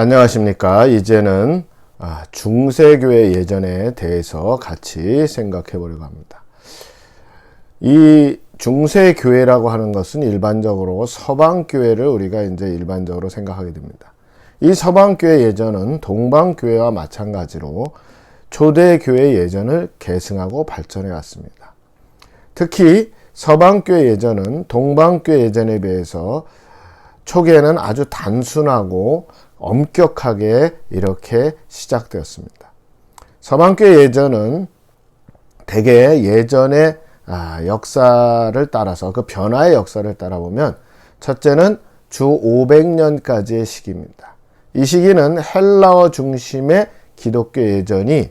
안녕하십니까. 이제는 중세교회 예전에 대해서 같이 생각해 보려고 합니다. 이 중세교회라고 하는 것은 일반적으로 서방교회를 우리가 이제 일반적으로 생각하게 됩니다. 이 서방교회 예전은 동방교회와 마찬가지로 초대교회 예전을 계승하고 발전해 왔습니다. 특히 서방교회 예전은 동방교회 예전에 비해서 초기에는 아주 단순하고 엄격하게 이렇게 시작되었습니다. 서방교회 예전은 대개 예전의 역사를 따라서 그 변화의 역사를 따라보면 첫째는 주 500년까지의 시기입니다. 이 시기는 헬라어 중심의 기독교 예전이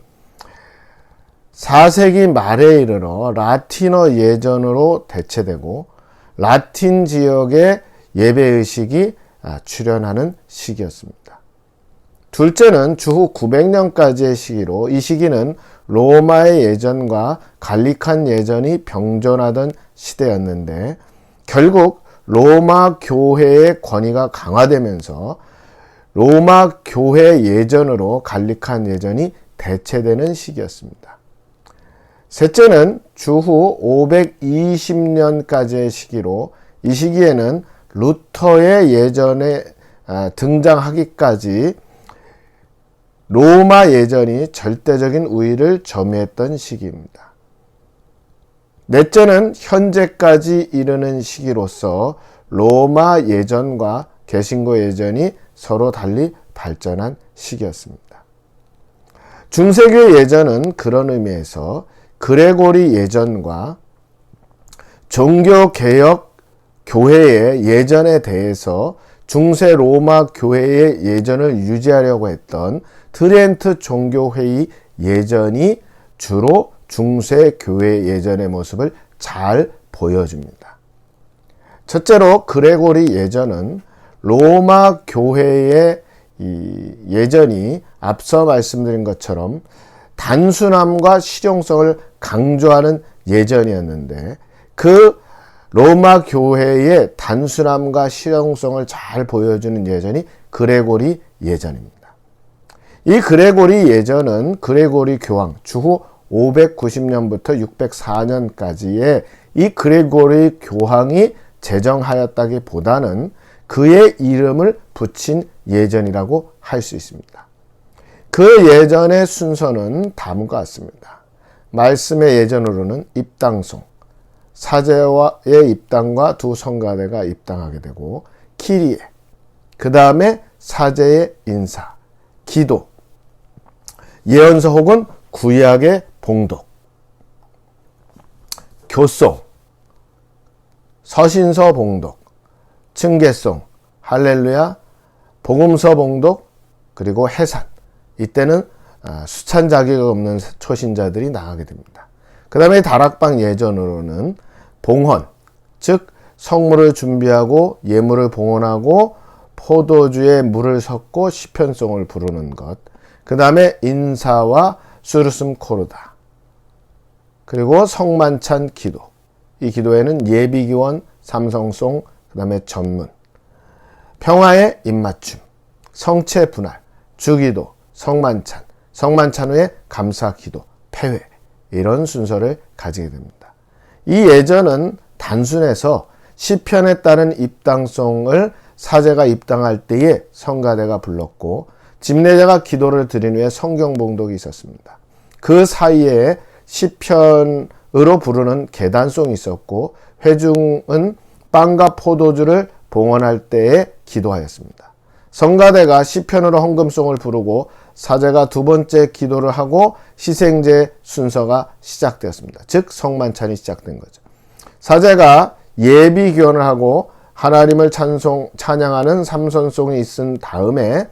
4세기 말에 이르러 라틴어 예전으로 대체되고 라틴 지역의 예배의식이 출현하는 시기였습니다. 둘째는 주후 900년까지의 시기로 이 시기는 로마의 예전과 갈릭한 예전이 병존하던 시대였는데 결국 로마 교회의 권위가 강화되면서 로마 교회 예전으로 갈릭한 예전이 대체되는 시기였습니다. 셋째는 주후 520년까지의 시기로 이 시기에는 루터의 예전에 등장하기까지 로마 예전이 절대적인 우위를 점유했던 시기입니다. 넷째는 현재까지 이르는 시기로서 로마 예전과 개신교 예전이 서로 달리 발전한 시기였습니다. 중세교 예전은 그런 의미에서 그레고리 예전과 종교개혁 교회의 예전에 대해서 중세 로마 교회의 예전을 유지하려고 했던 트렌트 종교회의 예전이 주로 중세 교회 예전의 모습을 잘 보여줍니다. 첫째로 그레고리 예전은 로마 교회의 예전이 앞서 말씀드린 것처럼 단순함과 실용성을 강조하는 예전이었는데 그 로마 교회의 단순함과 실용성을 잘 보여주는 예전이 그레고리 예전입니다. 이 그레고리 예전은 그레고리 교황 주후 590년부터 604년까지의 이 그레고리 교황이 제정하였다기보다는 그의 이름을 붙인 예전이라고 할 수 있습니다. 그 예전의 순서는 다음과 같습니다. 말씀의 예전으로는 입당송, 사제와의 입당과 두 성가대가 입당하게 되고 키리에, 그 다음에 사제의 인사, 기도, 예언서 혹은 구약의 봉독, 교송, 서신서 봉독, 층계송, 할렐루야, 복음서 봉독, 그리고 해산. 이때는 수찬 자격 없는 초신자들이 나가게 됩니다. 그 다음에 다락방 예전으로는 봉헌, 즉 성물을 준비하고 예물을 봉헌하고 포도주에 물을 섞고 시편송을 부르는 것, 그 다음에 인사와 수르슴 코르다, 그리고 성만찬 기도. 이 기도에는 예비기원, 삼성송, 그 다음에 전문, 평화의 입맞춤, 성체 분할, 주기도, 성만찬, 성만찬 후에 감사기도, 폐회, 이런 순서를 가지게 됩니다. 이 예전은 단순해서 시편에 따른 입당송을 사제가 입당할 때에 성가대가 불렀고 집례자가 기도를 드린 후에 성경 봉독이 있었습니다. 그 사이에 시편으로 부르는 계단송이 있었고 회중은 빵과 포도주를 봉헌할 때에 기도하였습니다. 성가대가 시편으로 헌금송을 부르고 사제가 두 번째 기도를 하고 시생제 순서가 시작되었습니다. 즉 성만찬이 시작된 거죠. 사제가 예비기원을 하고 하나님을 찬양하는 삼선송이 있은 다음에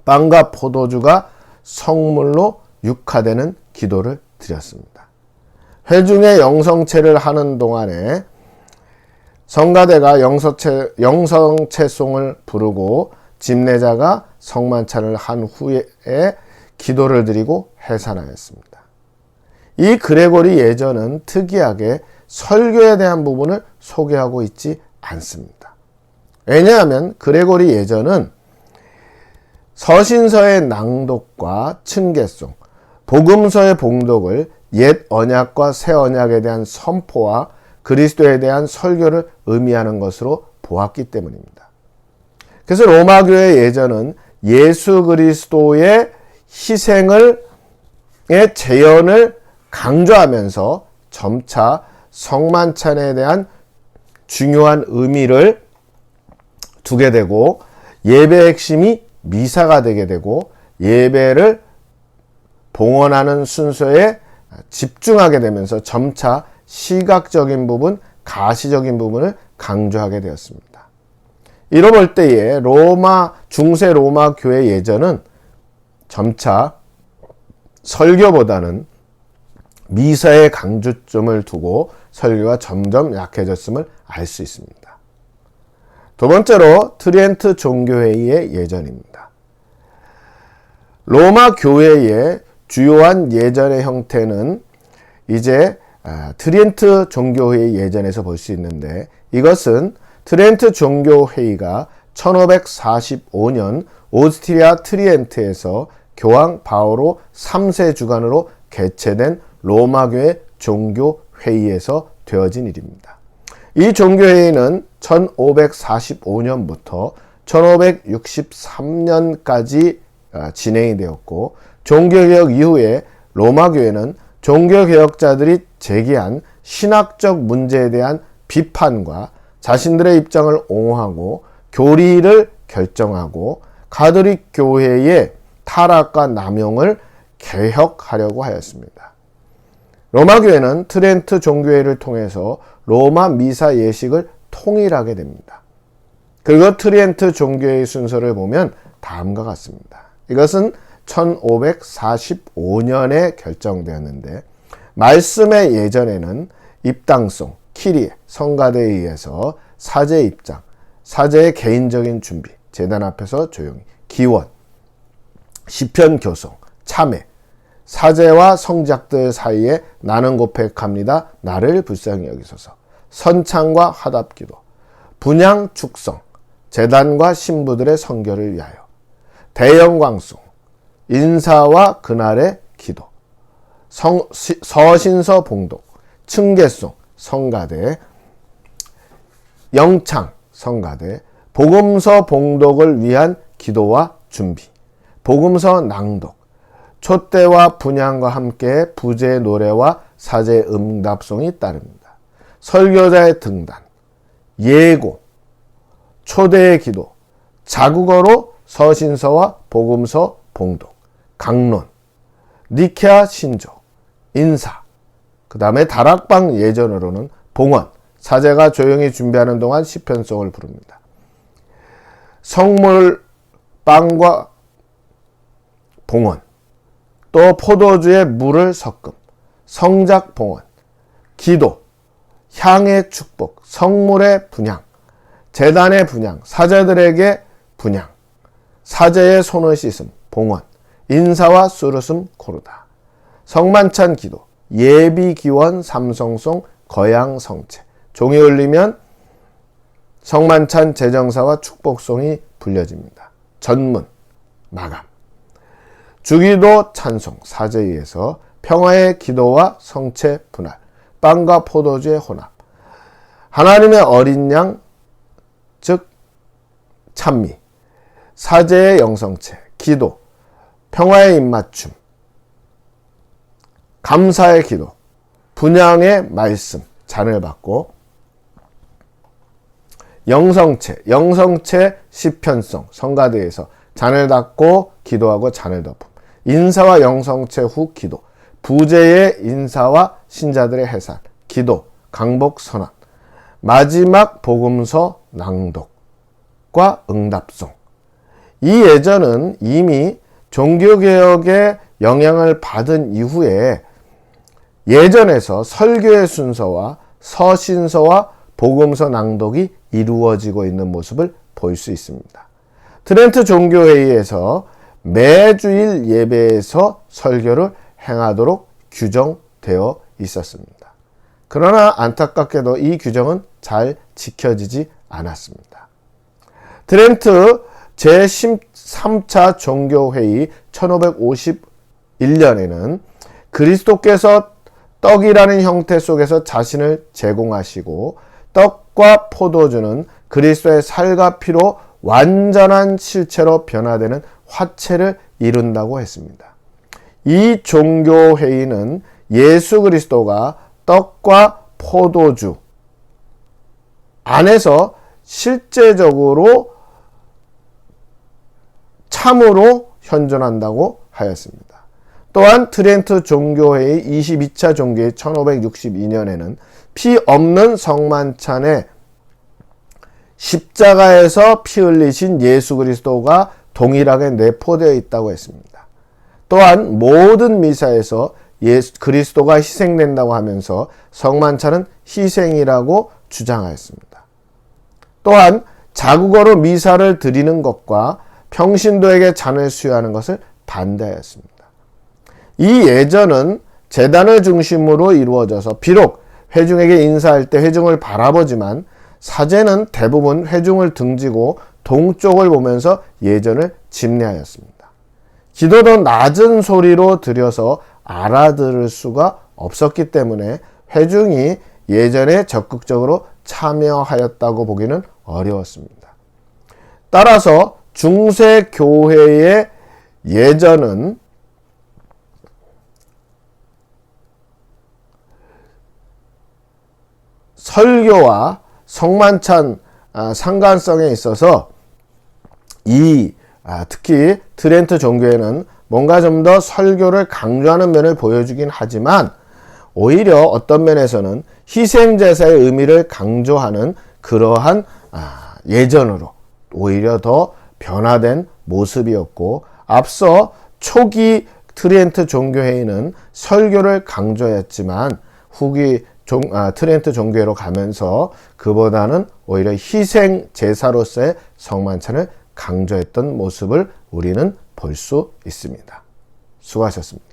빵과 포도주가 성물로 육화되는 기도를 드렸습니다. 회중의 영성체를 하는 동안에 성가대가 영성체송을 부르고 집례자가 성만찬을 한 후에 기도를 드리고 해산하였습니다. 이 그레고리 예전은 특이하게 설교에 대한 부분을 소개하고 있지 않습니다. 왜냐하면 그레고리 예전은 서신서의 낭독과 층계송, 복음서의 봉독을 옛 언약과 새 언약에 대한 선포와 그리스도에 대한 설교를 의미하는 것으로 보았기 때문입니다. 그래서 로마 교회 예전은 예수 그리스도의 희생의 재현을 강조하면서 점차 성만찬에 대한 중요한 의미를 두게 되고, 예배의 핵심이 미사가 되게 되고, 예배를 봉헌하는 순서에 집중하게 되면서 점차 시각적인 부분, 가시적인 부분을 강조하게 되었습니다. 이로 볼 때에 중세 로마 교회 예전은 점차 설교보다는 미사에 강조점을 두고 설교가 점점 약해졌음을 알 수 있습니다. 두 번째로 트리엔트 종교회의의 예전입니다. 로마 교회의 주요한 예전의 형태는 이제 트리엔트 종교회의 예전에서 볼 수 있는데, 이것은 트리엔트 종교회의가 1545년 오스트리아 트리엔트에서 교황 바오로 3세 주관으로 개최된 로마교회 종교회의에서 되어진 일입니다. 이 종교회의는 1545년부터 1563년까지 진행이 되었고, 종교개혁 이후에 로마교회는 종교개혁자들이 제기한 신학적 문제에 대한 비판과 자신들의 입장을 옹호하고 교리를 결정하고 가톨릭 교회의 타락과 남용을 개혁하려고 하였습니다. 로마 교회는 트렌트 종교회를 통해서 로마 미사 예식을 통일하게 됩니다. 그리고 트리엔트 종교회의 순서를 보면 다음과 같습니다. 이것은 1545년에 결정되었는데, 말씀의 예전에는 입당송, 키리에, 성가대에 의해서 사제의 입장, 사제의 개인적인 준비, 제단 앞에서 조용히, 기원, 시편 교송, 참회, 사제와 성작들 사이에 나는 고백합니다. 나를 불쌍히 여기소서, 선창과 화답기도, 분향 축성, 제단과 신부들의 선결을 위하여, 대영광송, 인사와 그날의 기도, 서신서 봉독, 층계송, 성가대, 영창, 성가대, 복음서 봉독을 위한 기도와 준비, 복음서 낭독, 촛대와 분향과 함께 부제의 노래와 사제의 응답송이 따릅니다. 설교자의 등단, 예고, 초대의 기도, 자국어로 서신서와 복음서 봉독, 강론, 니케아 신조, 인사, 그 다음에 다락방 예전으로는 봉헌, 사제가 조용히 준비하는 동안 시편송을 부릅니다. 성물빵과 봉헌, 또 포도주에 물을 섞음, 성작 봉헌, 기도, 향의 축복, 성물의 분향, 제단의 분향, 사제들에게 분향, 사제의 손을 씻음, 봉헌, 인사와 수르슴 코르다, 성만찬 기도, 예비 기원 삼성송, 거양 성체, 종이 울리면 성만찬 제정사와 축복송이 불려집니다. 전문, 마감, 주기도 찬송, 사제에 의해서 평화의 기도와 성체 분할, 빵과 포도주의 혼합, 하나님의 어린 양, 즉 찬미, 사제의 영성체, 기도, 평화의 입맞춤, 감사의 기도, 분향의 말씀, 잔을 받고, 영성체 시편송, 성가대에서 잔을 닫고 기도하고 잔을 덮음, 인사와 영성체 후 기도, 부제의 인사와 신자들의 해산, 기도, 강복 선언, 마지막 복음서 낭독과 응답송. 이 예전은 이미 종교개혁의 영향을 받은 이후에 예전에서 설교의 순서와 서신서와 복음서 낭독이 이루어지고 있는 모습을 볼 수 있습니다. 트렌트 종교회의에서 매주일 예배에서 설교를 행하도록 규정되어 있었습니다. 그러나 안타깝게도 이 규정은 잘 지켜지지 않았습니다. 트렌트 제13차 종교회의 1551년에는 그리스도께서 떡이라는 형태 속에서 자신을 제공하시고 떡과 포도주는 그리스도의 살과 피로 완전한 실체로 변화되는 화체를 이룬다고 했습니다. 이 종교회의는 예수 그리스도가 떡과 포도주 안에서 실제적으로 참으로 현존한다고 하였습니다. 또한 트렌트 종교회의 22차 종교회의 1562년에는 피 없는 성만찬에 십자가에서 피 흘리신 예수 그리스도가 동일하게 내포되어 있다고 했습니다. 또한 모든 미사에서 그리스도가 희생된다고 하면서 성만찬은 희생이라고 주장하였습니다. 또한 자국어로 미사를 드리는 것과 평신도에게 잔을 수여하는 것을 반대하였습니다. 이 예전은 제단을 중심으로 이루어져서 비록 회중에게 인사할 때 회중을 바라보지만 사제는 대부분 회중을 등지고 동쪽을 보면서 예전을 집례하였습니다. 기도도 낮은 소리로 드려서 알아들을 수가 없었기 때문에 회중이 예전에 적극적으로 참여하였다고 보기는 어려웠습니다. 따라서 중세 교회의 예전은 설교와 성만찬 상관성에 있어서 특히 트렌트 종교에는 뭔가 좀 더 설교를 강조하는 면을 보여주긴 하지만 오히려 어떤 면에서는 희생제사의 의미를 강조하는 그러한 예전으로 오히려 더 변화된 모습이었고, 앞서 초기 트렌트 종교회의는 설교를 강조했지만 후기 트렌트 종교회로 가면서 그보다는 오히려 희생 제사로서의 성만찬을 강조했던 모습을 우리는 볼 수 있습니다. 수고하셨습니다.